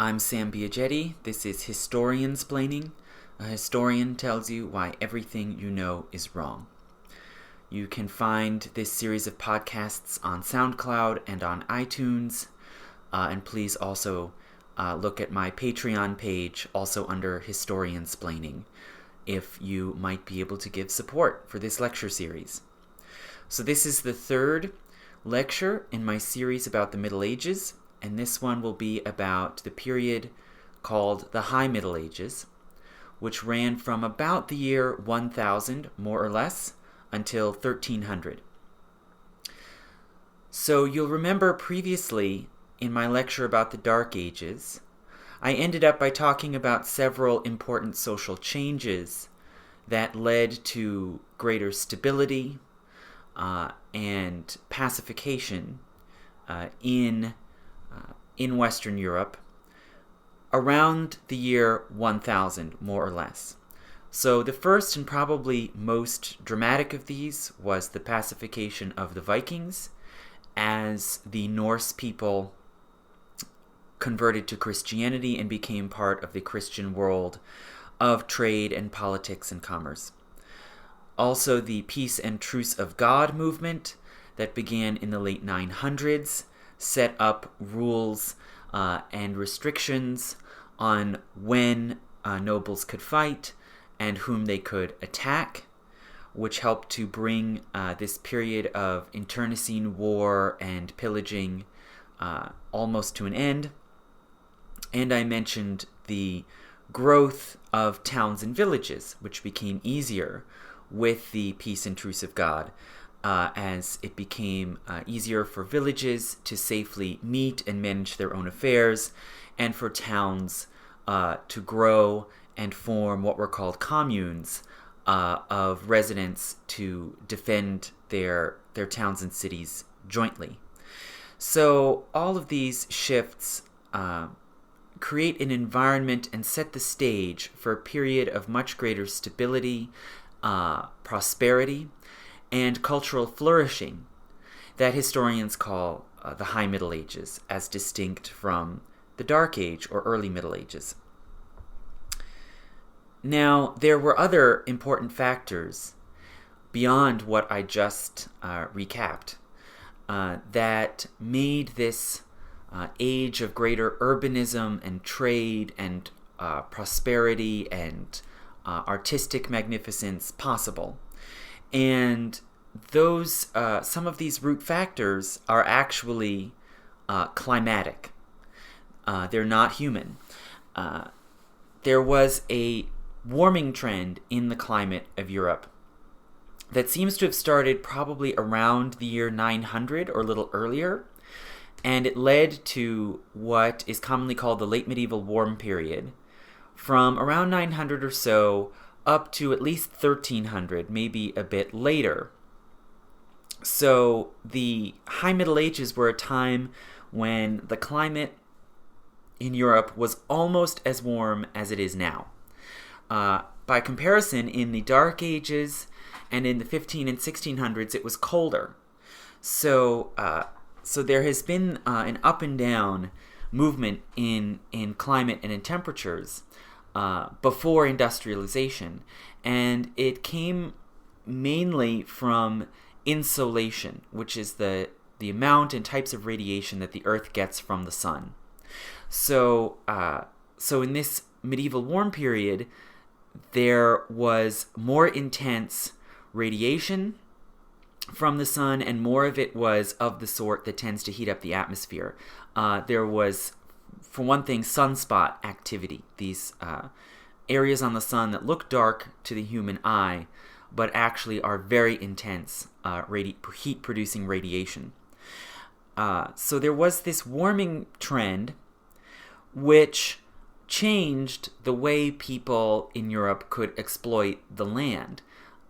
I'm Sam Biagetti. This is Historiansplaining. A historian tells you why everything you know is wrong. You can find this series of podcasts on SoundCloud and on iTunes. And please also look at my Patreon page, also under Historiansplaining, if you might be able to give support for this lecture series. So this is the third lecture in my series about the Middle Ages, and this one will be about the period called the High Middle Ages, which ran from about the year 1000, more or less, until 1300. So you'll remember previously in my lecture about the Dark Ages, I ended up by talking about several important social changes that led to greater stability and pacification in Western Europe around the year 1000, more or less. So the first and probably most dramatic of these was the pacification of the Vikings, as the Norse people converted to Christianity and became part of the Christian world of trade and politics and commerce. Also, the Peace and Truce of God movement that began in the late 900s set up rules and restrictions on when nobles could fight and whom they could attack, which helped to bring this period of internecine war and pillaging almost to an end. And I mentioned the growth of towns and villages, which became easier with the Peace and Truce of God, as it became easier for villages to safely meet and manage their own affairs, and for towns to grow and form what were called communes of residents to defend their towns and cities jointly. So all of these shifts create an environment and set the stage for a period of much greater stability, prosperity, and cultural flourishing that historians call the High Middle Ages, as distinct from the Dark Age or Early Middle Ages. Now, there were other important factors beyond what I just recapped that made this age of greater urbanism and trade and prosperity and artistic magnificence possible. And those some of these root factors are actually climatic. They're not human. There was a warming trend in the climate of Europe that seems to have started probably around the year 900 or a little earlier, and it led to what is commonly called the late medieval warm period, from around 900 or so up to at least 1300, maybe a bit later. So the High Middle Ages were a time when the climate in Europe was almost as warm as it is now. By comparison, in the Dark Ages and in the 15 and 1600s, it was colder. So there has been an up and down movement in climate and in temperatures before industrialization, and it came mainly from insolation, which is the amount and types of radiation that the Earth gets from the sun. So in this medieval warm period, there was more intense radiation from the sun, and more of it was of the sort that tends to heat up the atmosphere. There was, for one thing, sunspot activity, these areas on the sun that look dark to the human eye, but actually are very intense heat-producing radiation. So there was this warming trend which changed the way people in Europe could exploit the land.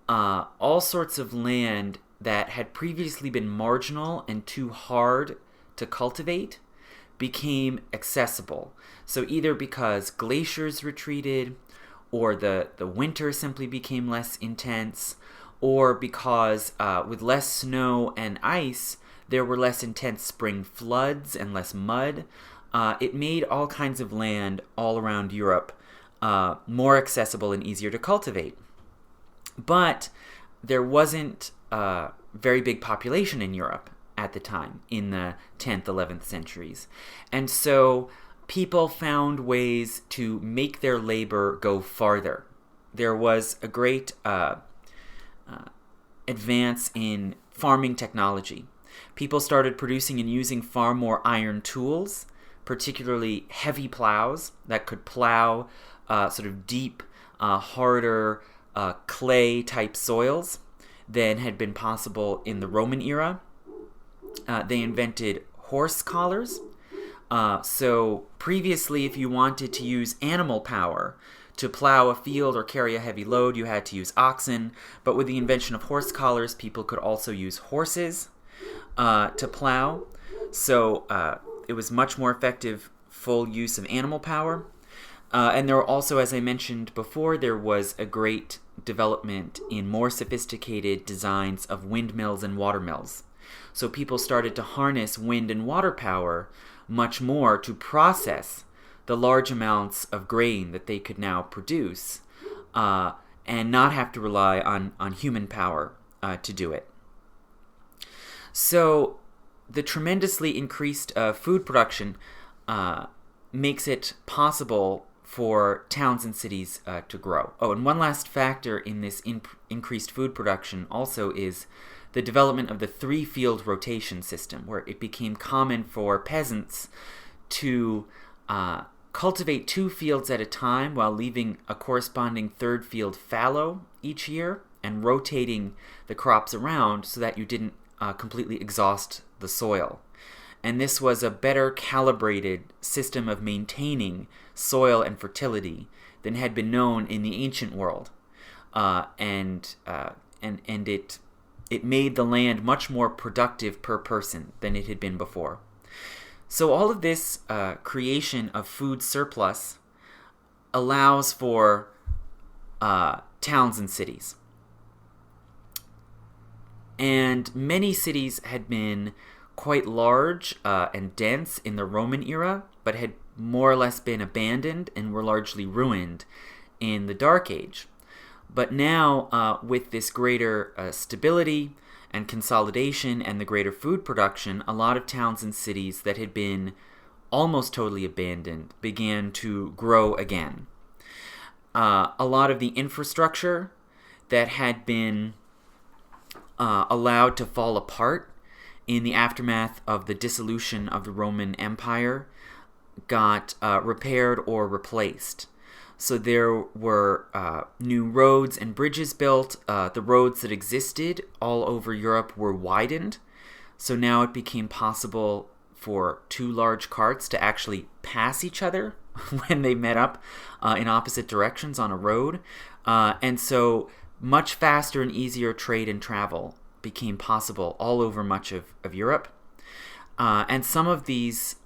All sorts of land that had previously been marginal and too hard to cultivate became accessible. So either because glaciers retreated, or the winter simply became less intense, or because with less snow and ice, there were less intense spring floods and less mud. it made all kinds of land all around Europe more accessible and easier to cultivate. But there wasn't a very big population in Europe at the time, in the 10th, 11th centuries. And so people found ways to make their labor go farther. There was a great advance in farming technology. People started producing and using far more iron tools, particularly heavy plows that could plow sort of deep, harder clay-type soils than had been possible in the Roman era. They invented horse collars. So previously, if you wanted to use animal power to plow a field or carry a heavy load, you had to use oxen. But with the invention of horse collars, people could also use horses to plow. So it was much more effective full use of animal power. And there were also, as I mentioned before, there was a great development in more sophisticated designs of windmills and watermills. So people started to harness wind and water power much more to process the large amounts of grain that they could now produce and not have to rely on human power to do it. So the tremendously increased food production makes it possible for towns and cities to grow. Oh, and one last factor in this increased food production also is the development of the three-field rotation system, where it became common for peasants to cultivate 2 fields at a time while leaving a corresponding third field fallow each year and rotating the crops around so that you didn't completely exhaust the soil. And this was a better calibrated system of maintaining soil and fertility than had been known in the ancient world, and it made the land much more productive per person than it had been before. So all of this creation of food surplus allows for towns and cities. And many cities had been quite large and dense in the Roman era, but had more or less been abandoned and were largely ruined in the Dark Age. But now, with this greater stability and consolidation and the greater food production, a lot of towns and cities that had been almost totally abandoned began to grow again. A lot of the infrastructure that had been allowed to fall apart in the aftermath of the dissolution of the Roman Empire got repaired or replaced. So there were new roads and bridges built. The roads that existed all over Europe were widened. So now it became possible for 2 large carts to actually pass each other when they met up in opposite directions on a road. And so much faster and easier trade and travel became possible all over much of Europe. And some of these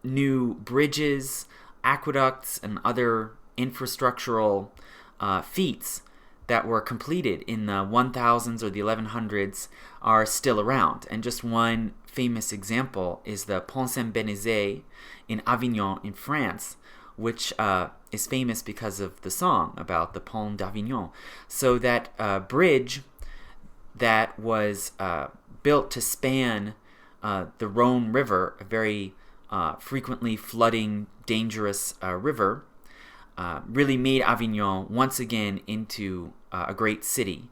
new bridges, aqueducts, and other infrastructural feats that were completed in the 1000s or the 1100s are still around. And just one famous example is the Pont Saint-Bénézet in Avignon in France, which is famous because of the song about the Pont d'Avignon. So that bridge that was built to span the Rhone River, a very frequently flooding, dangerous river, really made Avignon once again into a great city,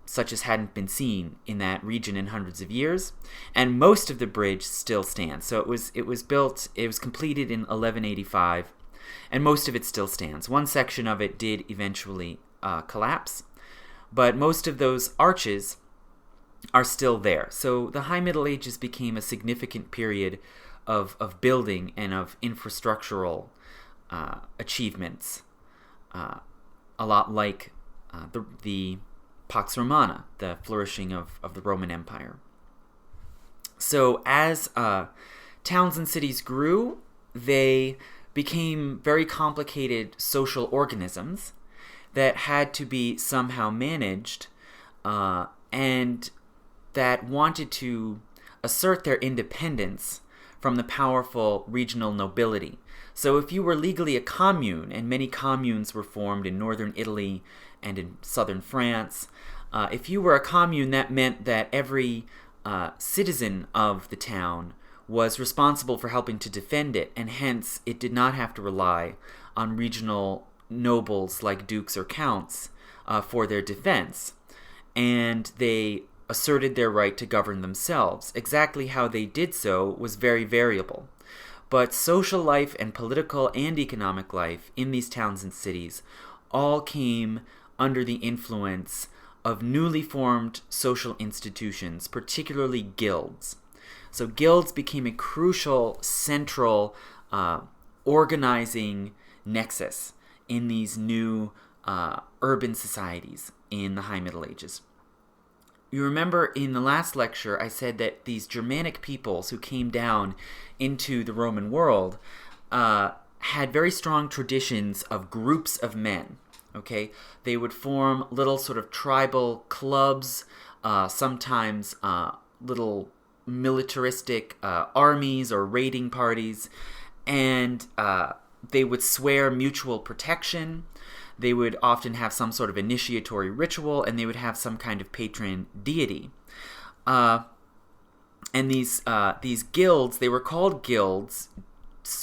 such as hadn't been seen in that region in hundreds of years. And most of the bridge still stands. So it was completed in 1185, and most of it still stands. One section of it did eventually collapse, but most of those arches are still there. So the High Middle Ages became a significant period of building and of infrastructural achievements, a lot like the Pax Romana, the flourishing of the Roman Empire. So as towns and cities grew, they became very complicated social organisms that had to be somehow managed and that wanted to assert their independence from the powerful regional nobility. So if you were legally a commune, and many communes were formed in northern Italy and in southern France, if you were a commune, that meant that every citizen of the town was responsible for helping to defend it, and hence it did not have to rely on regional nobles like dukes or counts for their defense. And they asserted their right to govern themselves. Exactly how they did so was very variable. But social life and political and economic life in these towns and cities all came under the influence of newly formed social institutions, particularly guilds. So guilds became a crucial, central organizing nexus in these new urban societies in the High Middle Ages. You remember in the last lecture I said that these Germanic peoples who came down into the Roman world had very strong traditions of groups of men. Okay, they would form little sort of tribal clubs, sometimes little militaristic armies or raiding parties, and they would swear mutual protection. They would often have some sort of initiatory ritual, and they would have some kind of patron deity. And these guilds, they were called guilds,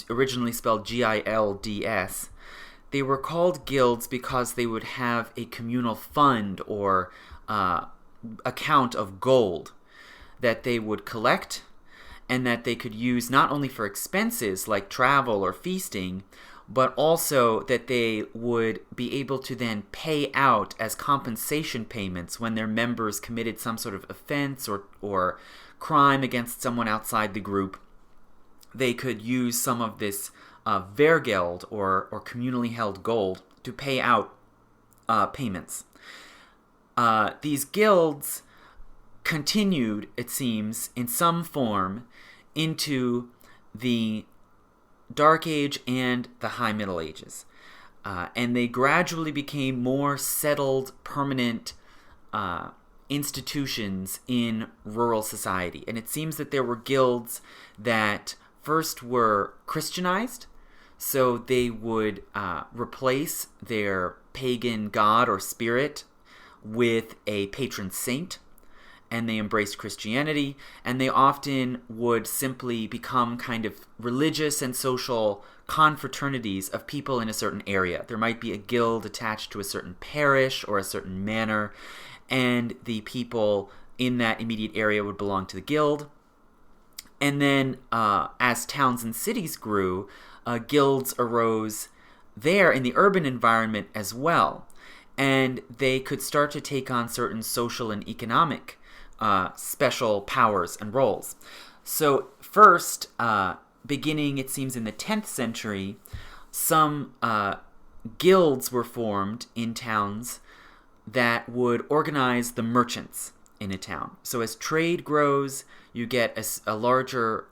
originally spelled Gilds. They were called guilds because they would have a communal fund or account of gold that they would collect and that they could use not only for expenses like travel or feasting, but also that they would be able to then pay out as compensation payments when their members committed some sort of offense or crime against someone outside the group. They could use some of this Wehrgeld or communally held gold to pay out payments. These guilds continued, it seems, in some form into the Dark Age and the High Middle Ages. And they gradually became more settled, permanent institutions in rural society. And it seems that there were guilds that first were Christianized, so they would replace their pagan god or spirit with a patron saint, and they embraced Christianity, and they often would simply become kind of religious and social confraternities of people in a certain area. There might be a guild attached to a certain parish or a certain manor, and the people in that immediate area would belong to the guild. And then as towns and cities grew, guilds arose there in the urban environment as well, and they could start to take on certain social and economic special powers and roles. So first, beginning, it seems, in the 10th century, some guilds were formed in towns that would organize the merchants in a town. So as trade grows, you get a larger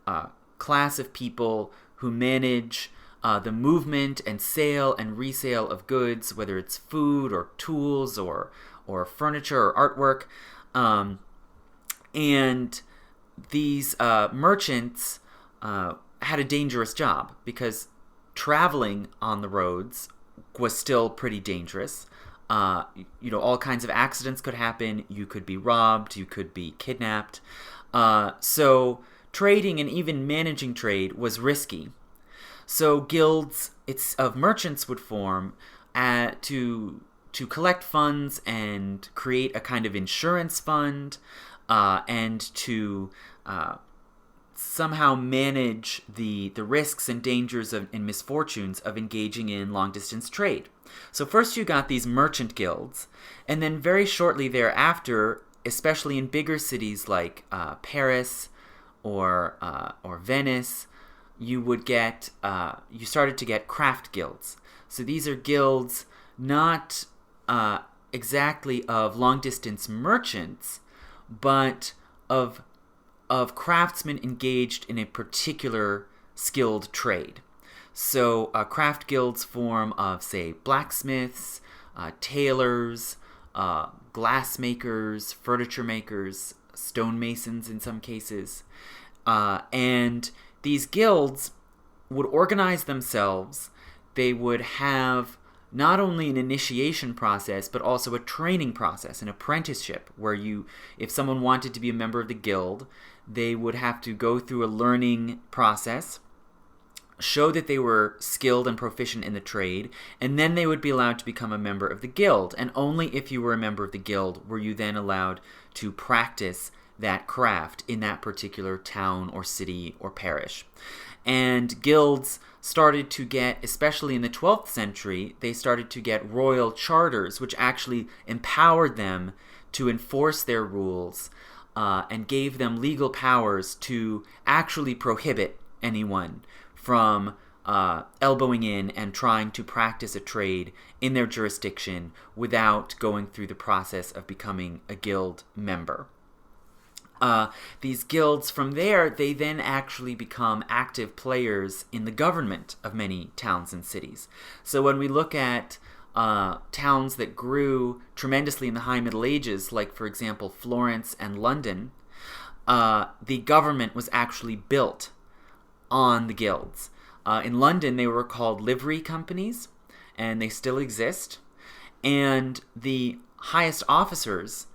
class of people who manage the movement and sale and resale of goods, whether it's food or tools or furniture or artwork. And these merchants had a dangerous job because traveling on the roads was still pretty dangerous. All kinds of accidents could happen. You could be robbed. You could be kidnapped. So trading and even managing trade was risky. So guilds of merchants would form to collect funds and create a kind of insurance fund, and to somehow manage the risks and dangers and misfortunes of engaging in long-distance trade. So first you got these merchant guilds, and then very shortly thereafter, especially in bigger cities like Paris or Venice, you started to get craft guilds. So these are guilds not exactly of long-distance merchants, but of craftsmen engaged in a particular skilled trade. So craft guilds form of, say, blacksmiths, tailors, glassmakers, furniture makers, stonemasons in some cases. And these guilds would organize themselves. They would have not only an initiation process, but also a training process, an apprenticeship, where if someone wanted to be a member of the guild, they would have to go through a learning process, show that they were skilled and proficient in the trade, and then they would be allowed to become a member of the guild. And only if you were a member of the guild were you then allowed to practice that craft in that particular town or city or parish. And guilds started to get, especially in the 12th century, they started to get royal charters, which actually empowered them to enforce their rules and gave them legal powers to actually prohibit anyone from elbowing in and trying to practice a trade in their jurisdiction without going through the process of becoming a guild member. These guilds, from there, they then actually become active players in the government of many towns and cities. So when we look at towns that grew tremendously in the High Middle Ages, like, for example, Florence and London, the government was actually built on the guilds. In London, they were called livery companies, and they still exist. And the highest officers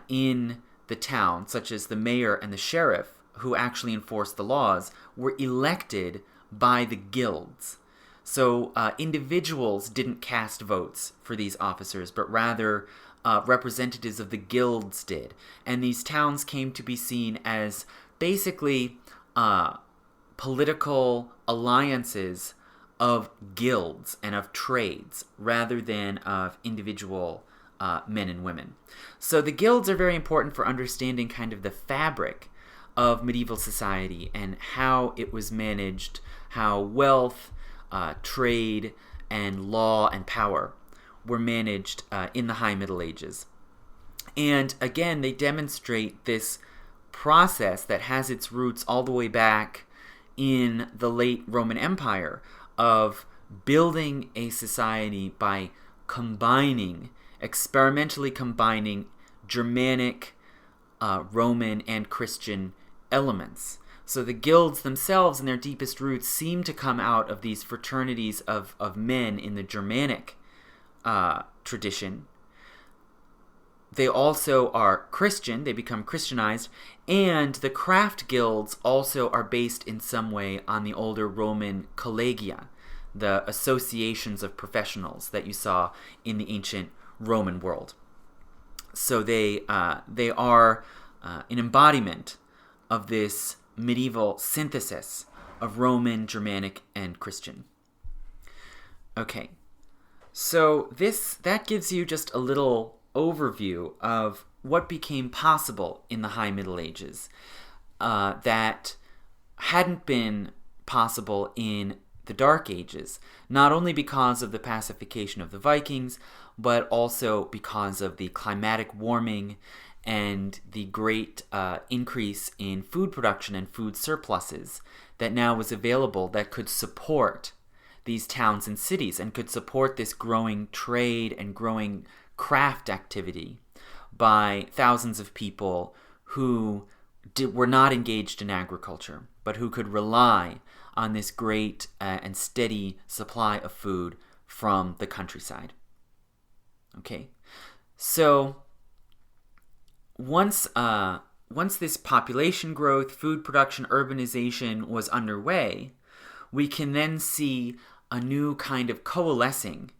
in the town, such as the mayor and the sheriff, who actually enforced the laws, were elected by the guilds. So individuals didn't cast votes for these officers, but rather representatives of the guilds did. And these towns came to be seen as basically political alliances of guilds and of trades rather than of individual men and women. So the guilds are very important for understanding kind of the fabric of medieval society and how it was managed, how wealth, trade, and law and power were managed in the High Middle Ages. And again, they demonstrate this process that has its roots all the way back in the late Roman Empire of building a society by experimentally combining Germanic, Roman, and Christian elements. So the guilds themselves, in their deepest roots, seem to come out of these fraternities of men in the Germanic tradition. They also are Christian, they become Christianized, and the craft guilds also are based in some way on the older Roman collegia, the associations of professionals that you saw in the ancient Roman world. So they are an embodiment of this medieval synthesis of Roman, Germanic, and Christian. Okay, so that gives you just a little overview of what became possible in the High Middle Ages that hadn't been possible in the Dark Ages, not only because of the pacification of the Vikings, but also because of the climatic warming and the great increase in food production and food surpluses that now was available that could support these towns and cities and could support this growing trade and growing craft activity by thousands of people who were not engaged in agriculture, but who could rely on this great and steady supply of food from the countryside. Okay, so once this population growth, food production, urbanization was underway, we can then see a new kind of coalescing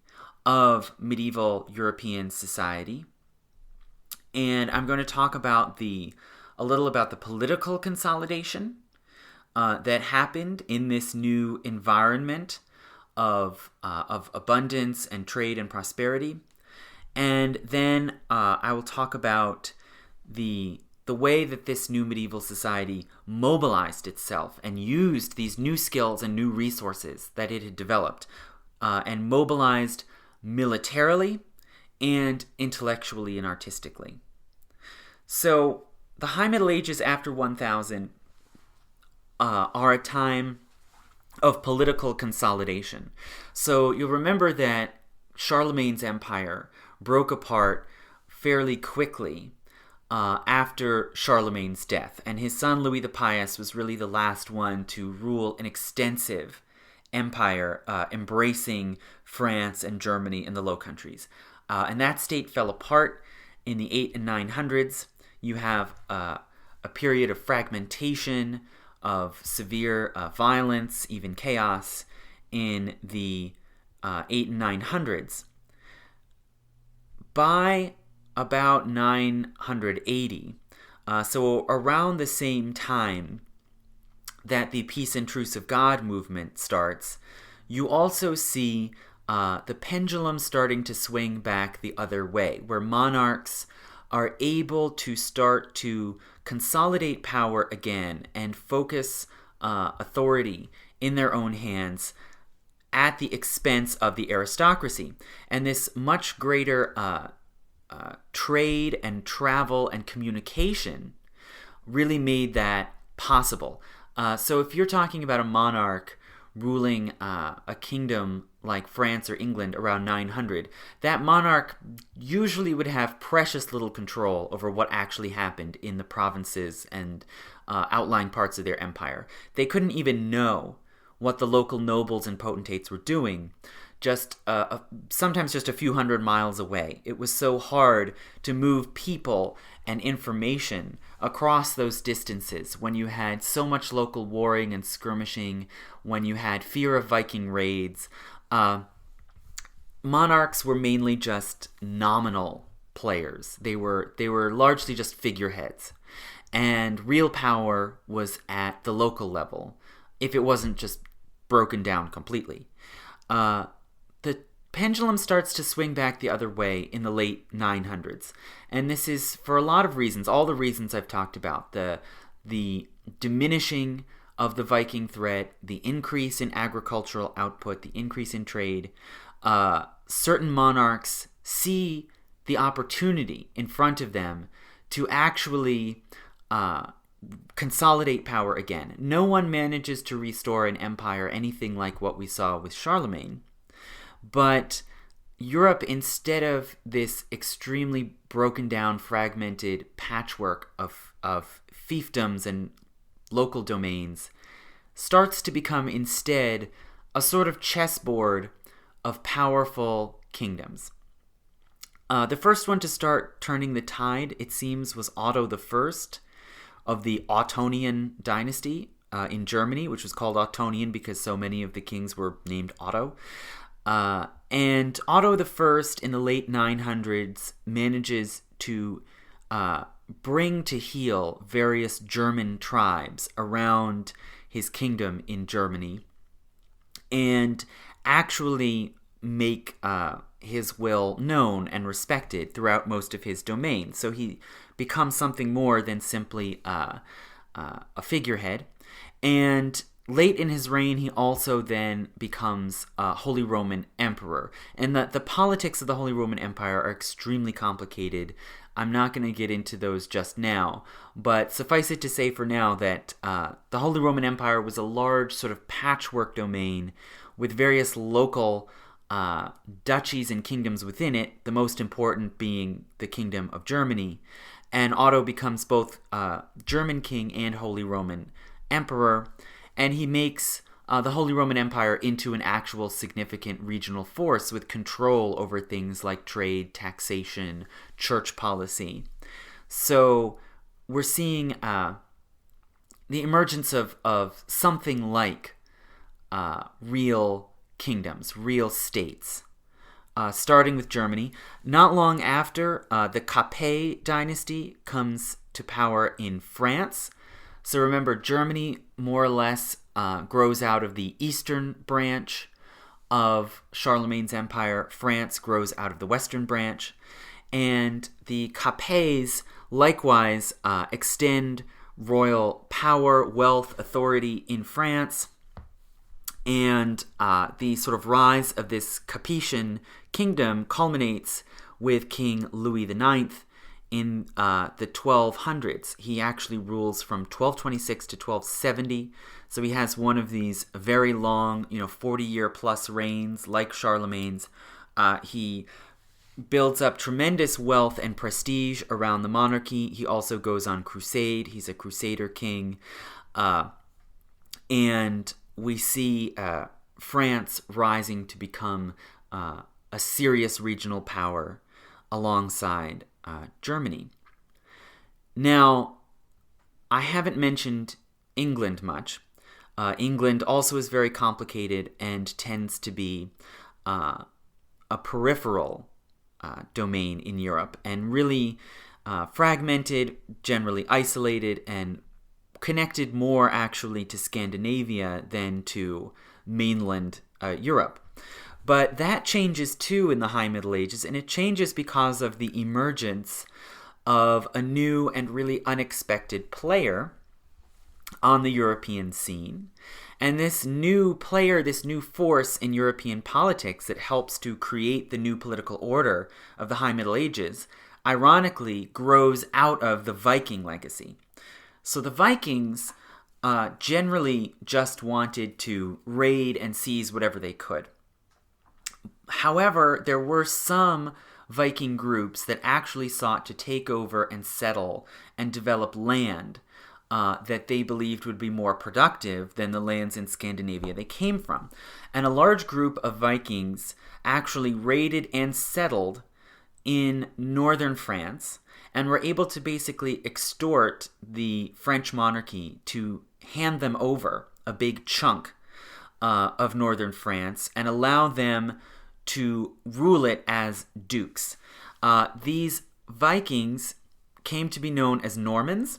of medieval European society. And I'm going to talk about a little about the political consolidation that happened in this new environment of abundance and trade and prosperity. And then I will talk about the way that this new medieval society mobilized itself and used these new skills and new resources that it had developed and mobilized militarily and intellectually and artistically. So the High Middle Ages after 1000 are a time of political consolidation. So you'll remember that Charlemagne's empire broke apart fairly quickly after Charlemagne's death. And his son Louis the Pious was really the last one to rule an extensive empire embracing France and Germany and the Low Countries. And that state fell apart in the 800s and 900s. You have a period of fragmentation, of severe violence, even chaos in the 800s and 900s. By about 980, so around the same time that the Peace and Truce of God movement starts, you also see the pendulum starting to swing back the other way, where monarchs are able to start to consolidate power again and focus authority in their own hands at the expense of the aristocracy. And this much greater trade and travel and communication really made that possible. So if you're talking about a monarch ruling a kingdom like France or England around 900, that monarch usually would have precious little control over what actually happened in the provinces and outlying parts of their empire. They couldn't even know what the local nobles and potentates were doing, just sometimes just a few hundred miles away. It was so hard to move people and information across those distances when you had so much local warring and skirmishing, when you had fear of Viking raids. Monarchs were mainly just nominal players. They were largely just figureheads. And real power was at the local level, if it wasn't just broken down completely. The pendulum starts to swing back the other way in the late 900s. And this is for a lot of reasons, all the reasons I've talked about. The diminishing of the Viking threat, the increase in agricultural output, the increase in trade. Certain monarchs see the opportunity in front of them to actually consolidate power again. No one manages to restore an empire anything like what we saw with Charlemagne. But Europe, instead of this extremely broken down, fragmented patchwork of fiefdoms and local domains, starts to become instead a sort of chessboard of powerful kingdoms. The first one to start turning the tide, it seems, was Otto I of the Ottonian dynasty in Germany, which was called Ottonian because so many of the kings were named Otto. And Otto I in the late 900s manages to bring to heel various German tribes around his kingdom in Germany and actually make his will known and respected throughout most of his domain. So he becomes something more than simply a figurehead. And late in his reign, he also then becomes a Holy Roman Emperor. And the politics of the Holy Roman Empire are extremely complicated. I'm not going to get into those just now, but suffice it to say for now that the Holy Roman Empire was a large sort of patchwork domain with various local duchies and kingdoms within it, the most important being the Kingdom of Germany. And Otto becomes both German king and Holy Roman Emperor, and he makes the Holy Roman Empire into an actual significant regional force with control over things like trade, taxation, church policy. So we're seeing the emergence of something like real kingdoms, real states, starting with Germany. Not long after, the Capet dynasty comes to power in France. So remember, Germany more or less grows out of the eastern branch of Charlemagne's empire. France grows out of the western branch. And the Capets likewise extend royal power, wealth, authority in France. And the sort of rise of this Capetian kingdom culminates with King Louis IX in the 1200s. He actually rules from 1226 to 1270. So he has one of these very long, 40-year plus reigns like Charlemagne's. He builds up tremendous wealth and prestige around the monarchy. He also goes on crusade. He's a crusader king. And we see France rising to become a serious regional power alongside Germany. Now, I haven't mentioned England much. England also is very complicated and tends to be a peripheral domain in Europe, and really fragmented, generally isolated, and connected more actually to Scandinavia than to mainland Europe. But that changes too in the High Middle Ages, and it changes because of the emergence of a new and really unexpected player on the European scene. And this new player, this new force in European politics that helps to create the new political order of the High Middle Ages, ironically grows out of the Viking legacy. So the Vikings generally just wanted to raid and seize whatever they could. However, there were some Viking groups that actually sought to take over and settle and develop land that they believed would be more productive than the lands in Scandinavia they came from. And a large group of Vikings actually raided and settled in northern France and were able to basically extort the French monarchy to hand them over a big chunk of northern France and allow them to rule it as dukes. These Vikings came to be known as Normans,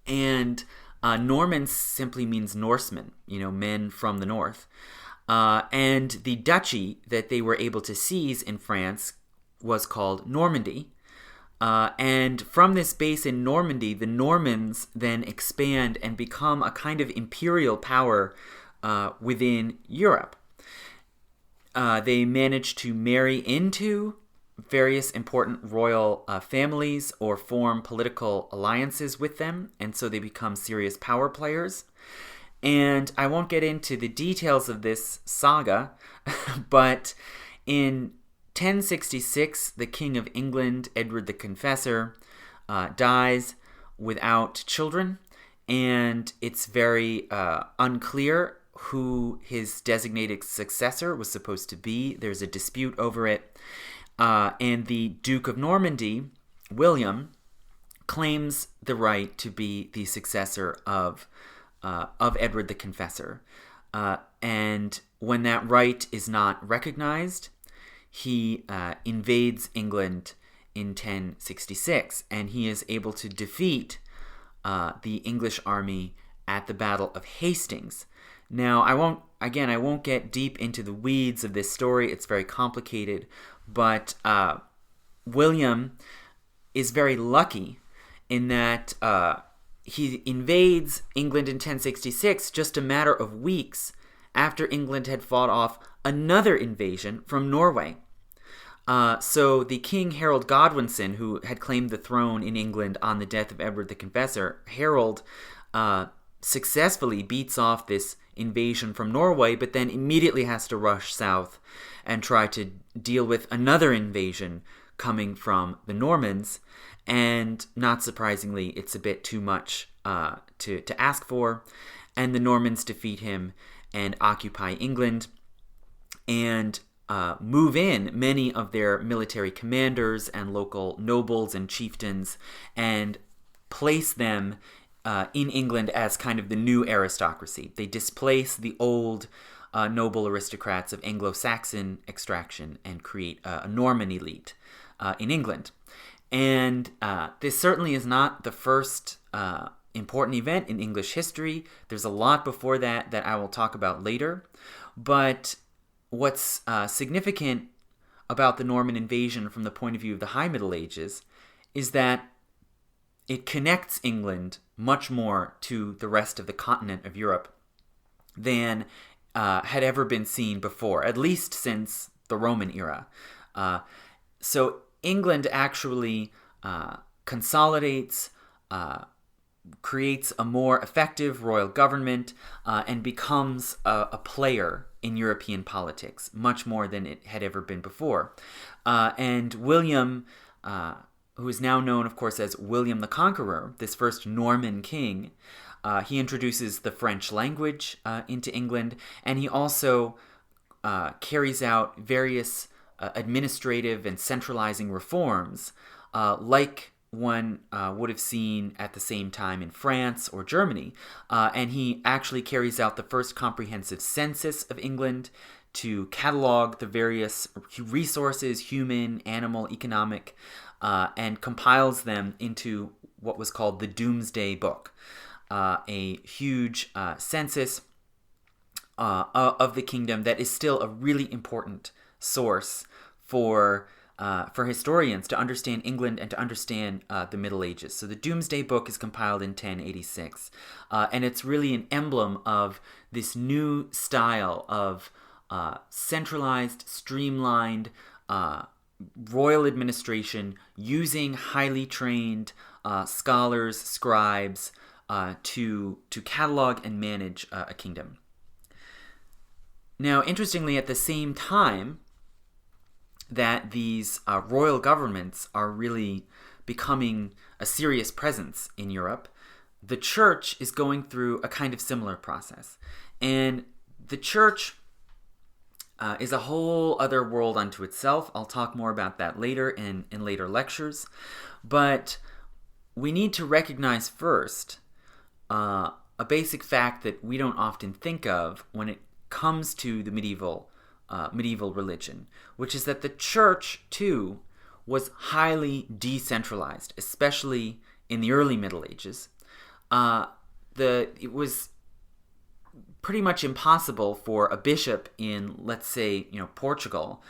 and Normans simply means Norsemen, men from the north. And the duchy that they were able to seize in France was called Normandy. And from this base in Normandy, the Normans then expand and become a kind of imperial power within Europe. They managed to marry into various important royal families or form political alliances with them, and so they become serious power players. And I won't get into the details of this saga, but in 1066, the King of England, Edward the Confessor, dies without children, and it's very unclear who his designated successor was supposed to be. There's a dispute over it. And the Duke of Normandy, William, claims the right to be the successor of Edward the Confessor. And when that right is not recognized, he invades England in 1066, and he is able to defeat the English army at the Battle of Hastings. Now, I won't get deep into the weeds of this story. It's very complicated, but William is very lucky in that he invades England in 1066 just a matter of weeks after England had fought off another invasion from Norway. So the King Harold Godwinson, who had claimed the throne in England on the death of Edward the Confessor, Harold successfully beats off this invasion from Norway, but then immediately has to rush south and try to deal with another invasion coming from the Normans. And not surprisingly, it's a bit too much to ask for. And the Normans defeat him and occupy England and move in many of their military commanders and local nobles and chieftains and place them in England as kind of the new aristocracy. They displace the old noble aristocrats of Anglo-Saxon extraction and create a Norman elite in England. And this certainly is not the first important event in English history. There's a lot before that I will talk about later. But what's significant about the Norman invasion from the point of view of the High Middle Ages is that it connects England much more to the rest of the continent of Europe than had ever been seen before, at least since the Roman era. So England actually consolidates, creates a more effective royal government, and becomes a player in European politics, much more than it had ever been before. And William, who is now known, of course, as William the Conqueror, this first Norman king, he introduces the French language into England, and he also carries out various administrative and centralizing reforms, like one would have seen at the same time in France or Germany. And he actually carries out the first comprehensive census of England to catalog the various resources, human, animal, economic, and compiles them into what was called the Doomsday Book, a huge census of the kingdom that is still a really important source for historians to understand England and to understand the Middle Ages. So the Doomsday Book is compiled in 1086, and it's really an emblem of this new style of centralized, streamlined royal administration using highly trained scholars, scribes, to catalog and manage a kingdom. Now, interestingly, at the same time that these royal governments are really becoming a serious presence in Europe, the church is going through a kind of similar process. And the church is a whole other world unto itself. I'll talk more about that later in later lectures. But we need to recognize first a basic fact that we don't often think of when it comes to the medieval religion, which is that the church, too, was highly decentralized, especially in the early Middle Ages. It was pretty much impossible for a bishop in, let's say, Portugal,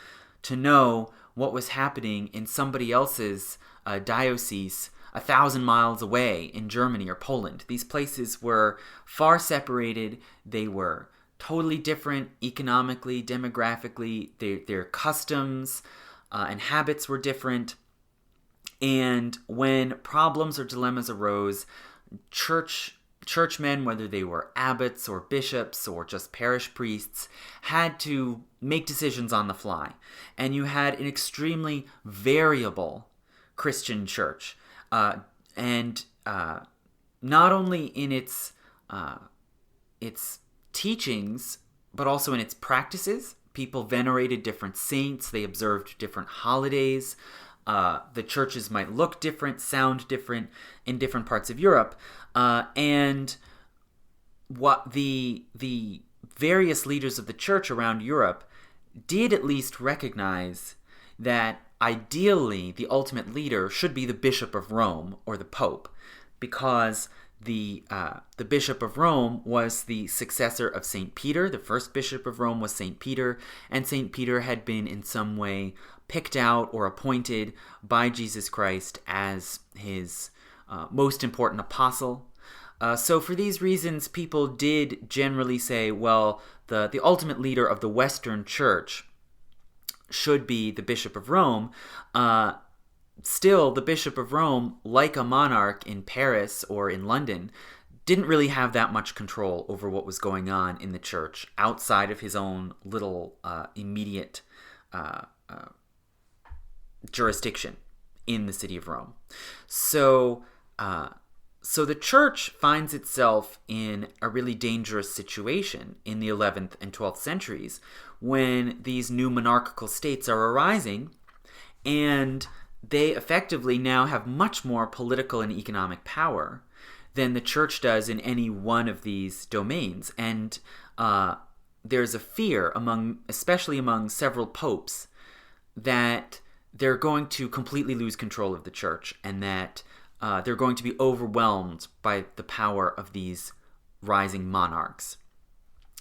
to know what was happening in somebody else's diocese 1,000 miles away in Germany or Poland. These places were far separated. They were totally different economically, demographically. Their customs and habits were different. And when problems or dilemmas arose, churchmen, whether they were abbots or bishops or just parish priests, had to make decisions on the fly. And you had an extremely variable Christian church. And not only in its teachings, but also in its practices. People venerated different saints. They observed different holidays. The churches might look different, sound different in different parts of Europe. And what the various leaders of the church around Europe did at least recognize that ideally the ultimate leader should be the Bishop of Rome or the Pope, because the Bishop of Rome was the successor of St. Peter. The first Bishop of Rome was St. Peter, and St. Peter had been in some way picked out or appointed by Jesus Christ as his most important apostle. So for these reasons, people did generally say, well, the ultimate leader of the Western Church should be the Bishop of Rome. Still, the Bishop of Rome, like a monarch in Paris or in London, didn't really have that much control over what was going on in the church outside of his own little immediate jurisdiction in the city of Rome. So the church finds itself in a really dangerous situation in the 11th and 12th centuries when these new monarchical states are arising, and they effectively now have much more political and economic power than the church does in any one of these domains. And there's a fear, especially among several popes, that they're going to completely lose control of the church, and that they're going to be overwhelmed by the power of these rising monarchs.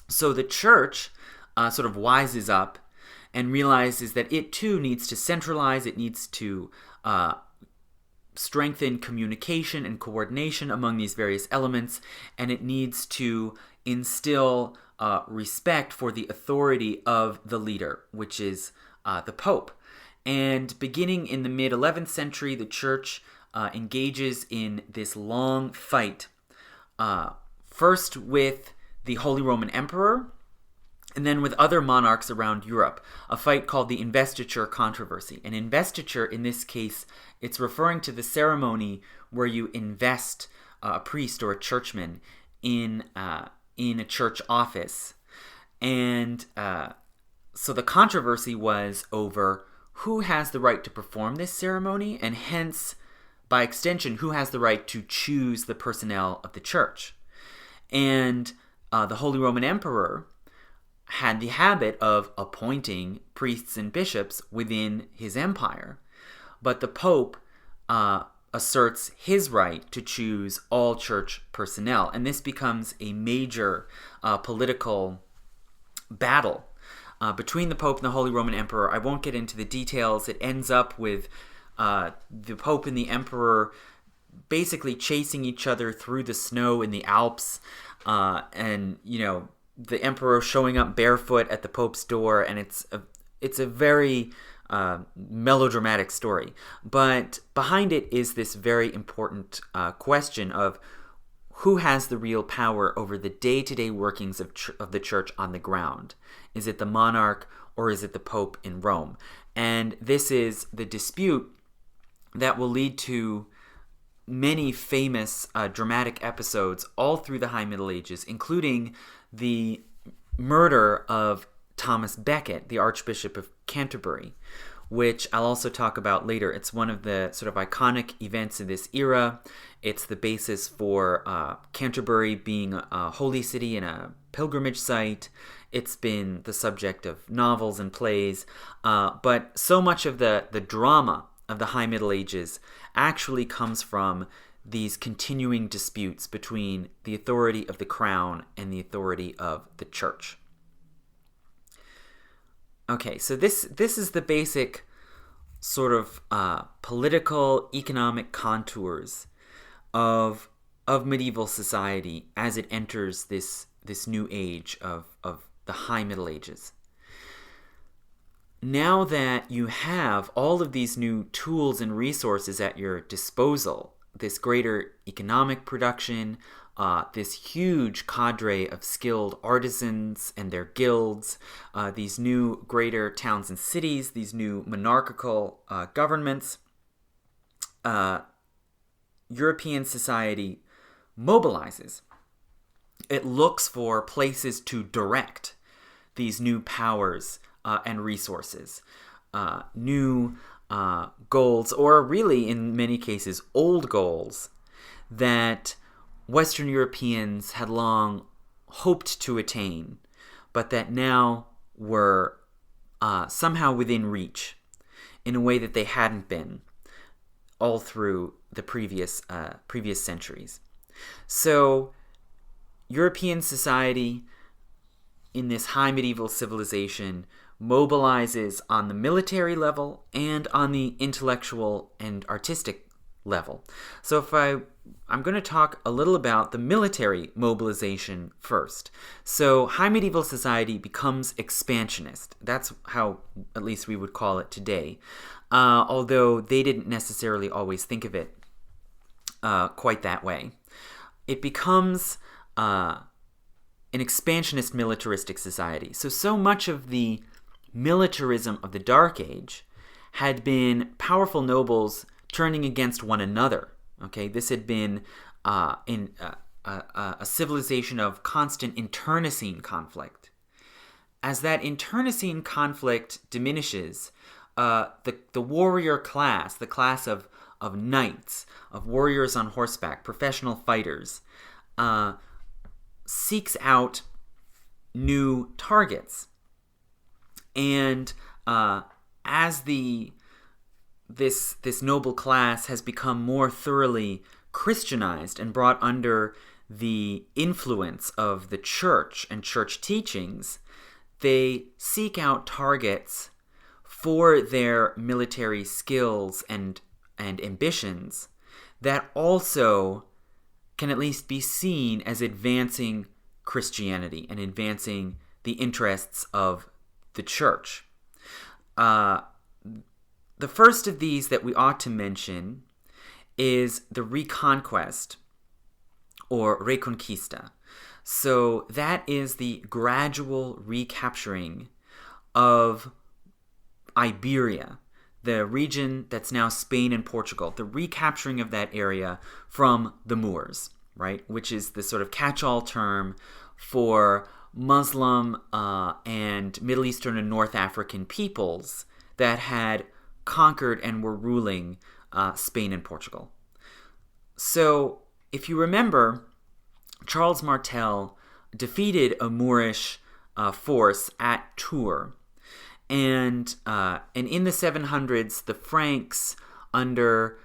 So the church sort of wises up and realizes that it too needs to centralize, it needs to strengthen communication and coordination among these various elements, and it needs to instill respect for the authority of the leader, which is the Pope. And beginning in the mid-11th century, the church engages in this long fight, first with the Holy Roman Emperor, And then with other monarchs around Europe, a fight called the investiture controversy. An investiture, in this case, it's referring to the ceremony where you invest a priest or a churchman in a church office. And so the controversy was over who has the right to perform this ceremony, and hence, by extension, who has the right to choose the personnel of the church. And the Holy Roman Emperor had the habit of appointing priests and bishops within his empire. But the Pope asserts his right to choose all church personnel. And this becomes a major political battle between the Pope and the Holy Roman Emperor. I won't get into the details. It ends up with the Pope and the Emperor basically chasing each other through the snow in the Alps. And, the Emperor showing up barefoot at the Pope's door, and it's a very melodramatic story. But behind it is this very important question of who has the real power over the day-to-day workings of the church on the ground. Is it the monarch or is it the Pope in Rome? And this is the dispute that will lead to many famous dramatic episodes all through the High Middle Ages, including the murder of Thomas Becket, the Archbishop of Canterbury, which I'll also talk about later. It's one of the sort of iconic events in this era. It's the basis for Canterbury being a holy city and a pilgrimage site. It's been the subject of novels and plays. But so much of the drama of the High Middle Ages actually comes from these continuing disputes between the authority of the crown and the authority of the church. Okay, so this is the basic sort of political, economic contours of medieval society as it enters this new age of the High Middle Ages. Now that you have all of these new tools and resources at your disposal, this greater economic production, this huge cadre of skilled artisans and their guilds, these new greater towns and cities, these new monarchical governments, European society mobilizes. It looks for places to direct these new powers and resources, new goals, or really in many cases old goals that Western Europeans had long hoped to attain, but that now were somehow within reach in a way that they hadn't been all through the previous centuries. So European society in this high medieval civilization mobilizes on the military level and on the intellectual and artistic level. So I'm going to talk a little about the military mobilization first. So high medieval society becomes expansionist. That's how at least we would call it today, although they didn't necessarily always think of it quite that way. It becomes an expansionist militaristic society. So much of the militarism of the Dark Age had been powerful nobles turning against one another. Okay, this had been in a civilization of constant internecine conflict. As that internecine conflict diminishes, the warrior class, the class of knights, of warriors on horseback, professional fighters, seeks out new targets. And as this noble class has become more thoroughly Christianized and brought under the influence of the church and church teachings, they seek out targets for their military skills and ambitions that also can at least be seen as advancing Christianity and advancing the interests of the church. The first of these that we ought to mention is the reconquest or reconquista. So that is the gradual recapturing of Iberia, the region that's now Spain and Portugal, the recapturing of that area from the Moors, right? Which is the sort of catch-all term for Muslim and Middle Eastern and North African peoples that had conquered and were ruling Spain and Portugal. So, if you remember, Charles Martel defeated a Moorish force at Tours, and in the 700s, the Franks under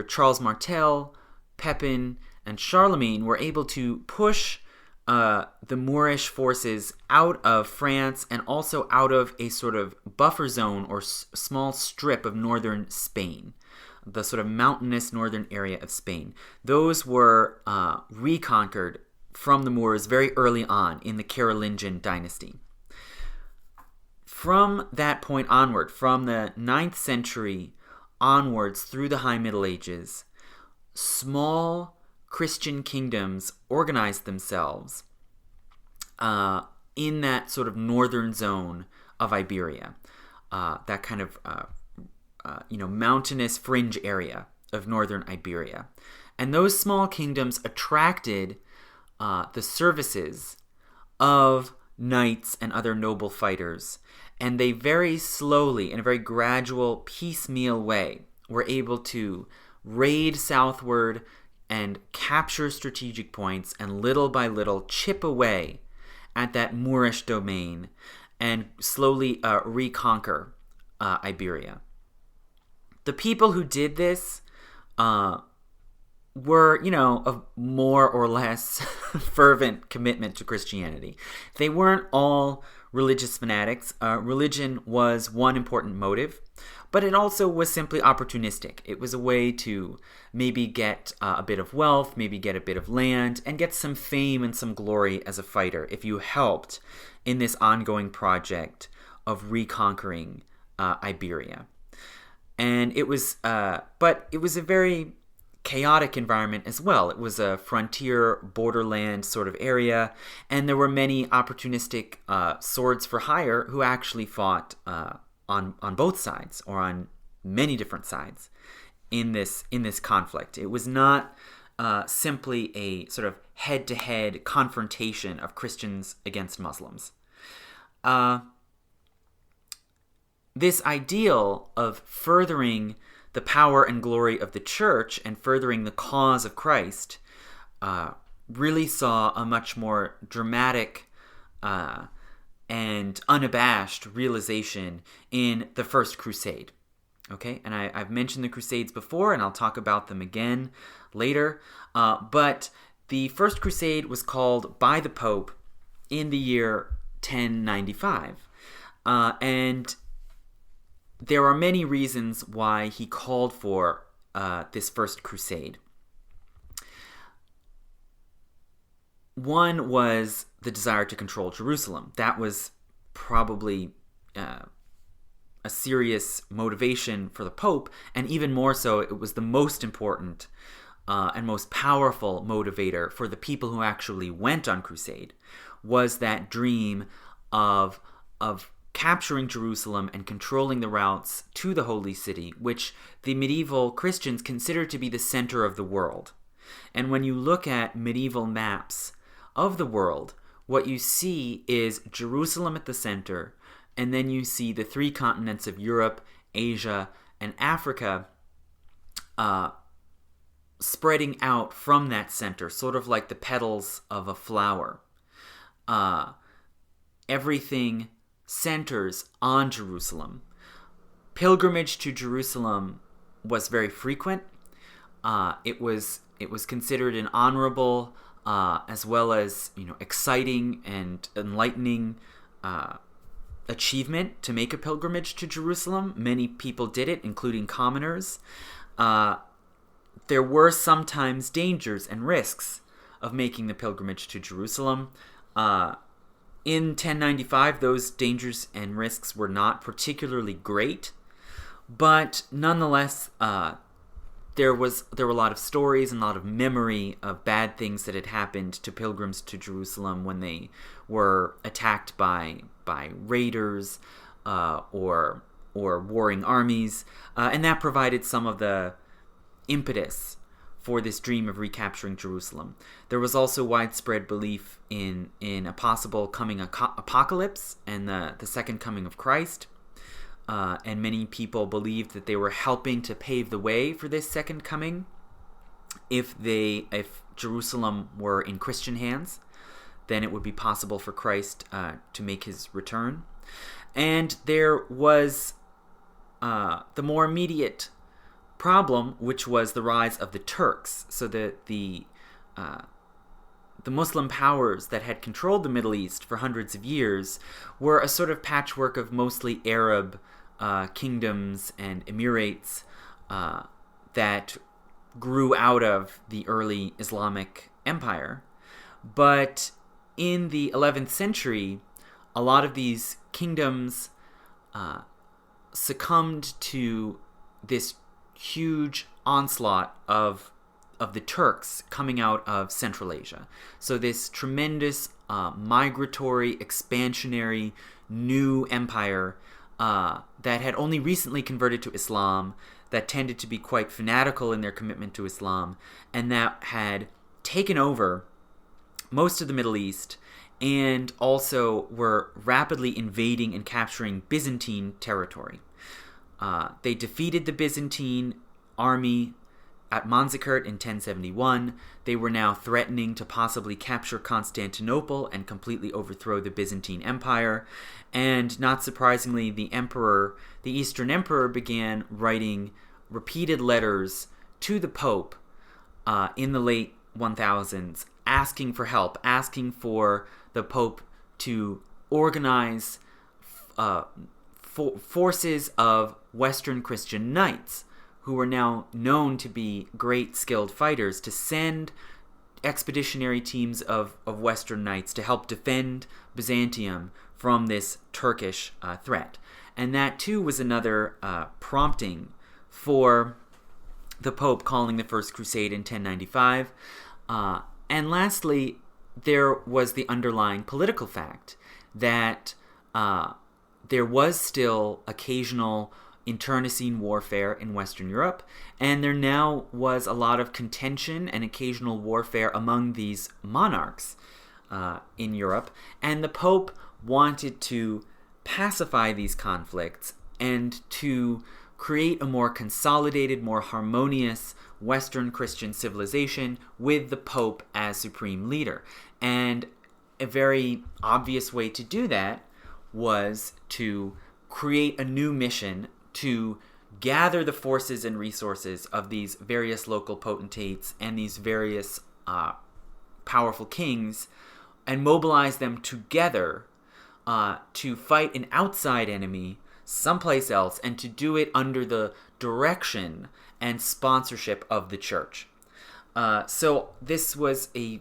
Charles Martel, Pepin, and Charlemagne were able to push the Moorish forces out of France and also out of a sort of buffer zone or small strip of northern Spain, the sort of mountainous northern area of Spain. Those were reconquered from the Moors very early on in the Carolingian dynasty. From that point onward, from the 9th century onwards through the High Middle Ages, small Christian kingdoms organized themselves in that sort of northern zone of Iberia, that kind of mountainous fringe area of northern Iberia. And those small kingdoms attracted the services of knights and other noble fighters, and they very slowly, in a very gradual, piecemeal way, were able to raid southward and capture strategic points and little by little chip away at that Moorish domain and slowly reconquer Iberia. The people who did this were, of more or less fervent commitment to Christianity. They weren't all religious fanatics. Religion was one important motive, but it also was simply opportunistic. It was a way to maybe get a bit of wealth, maybe get a bit of land, and get some fame and some glory as a fighter if you helped in this ongoing project of reconquering Iberia. And it was, but it was a very chaotic environment as well. It was a frontier borderland sort of area, and there were many opportunistic swords for hire who actually fought on both sides or on many different sides in this conflict. It was not simply a sort of head-to-head confrontation of Christians against Muslims. This ideal of furthering the power and glory of the church and furthering the cause of Christ really saw a much more dramatic and unabashed realization in the First Crusade. Okay, and I've mentioned the Crusades before, and I'll talk about them again later. But the First Crusade was called by the Pope in the year 1095. And there are many reasons why he called for this First Crusade. One was the desire to control Jerusalem. That was probably a serious motivation for the Pope, and even more so, it was the most important and most powerful motivator for the people who actually went on crusade, was that dream of capturing Jerusalem and controlling the routes to the Holy City, which the medieval Christians considered to be the center of the world. And when you look at medieval maps of the world, what you see is Jerusalem at the center, and then you see the three continents of Europe, Asia, and Africa spreading out from that center, sort of like the petals of a flower. Everything centers on Jerusalem. Pilgrimage to Jerusalem was very frequent. It was considered an honorable as well as exciting and enlightening achievement to make a pilgrimage to Jerusalem. Many people did it, including commoners. There were sometimes dangers and risks of making the pilgrimage to Jerusalem. In 1095, those dangers and risks were not particularly great, but nonetheless, there were a lot of stories and a lot of memory of bad things that had happened to pilgrims to Jerusalem when they were attacked by raiders or warring armies, and that provided some of the impetus for this dream of recapturing Jerusalem. There was also widespread belief in a possible coming apocalypse and the second coming of Christ. And many people believed that they were helping to pave the way for this second coming. If Jerusalem were in Christian hands, then it would be possible for Christ to make his return. And there was the more immediate problem, which was the rise of the Turks. So the Muslim powers that had controlled the Middle East for hundreds of years were a sort of patchwork of mostly Arab kingdoms and emirates that grew out of the early Islamic empire. But in the 11th century, a lot of these kingdoms succumbed to this huge onslaught of the Turks coming out of Central Asia. So this tremendous migratory, expansionary, new empire that had only recently converted to Islam, that tended to be quite fanatical in their commitment to Islam, and that had taken over most of the Middle East and also were rapidly invading and capturing Byzantine territory. They defeated the Byzantine army at Manzikert in 1071. They were now threatening to possibly capture Constantinople and completely overthrow the Byzantine Empire. And not surprisingly, the Eastern Emperor, began writing repeated letters to the Pope in the late 1000s, asking for help, asking for the Pope to organize forces of Western Christian knights, who were now known to be great skilled fighters, to send expeditionary teams of Western knights to help defend Byzantium from this Turkish threat. And that too was another prompting for the Pope calling the First Crusade in 1095. And lastly, there was the underlying political fact that there was still occasional internecine warfare in Western Europe, and there now was a lot of contention and occasional warfare among these monarchs in Europe, and the Pope wanted to pacify these conflicts and to create a more consolidated, more harmonious Western Christian civilization with the Pope as supreme leader. And a very obvious way to do that was to create a new mission to gather the forces and resources of these various local potentates and these various powerful kings and mobilize them together to fight an outside enemy someplace else, and to do it under the direction and sponsorship of the church. So this was a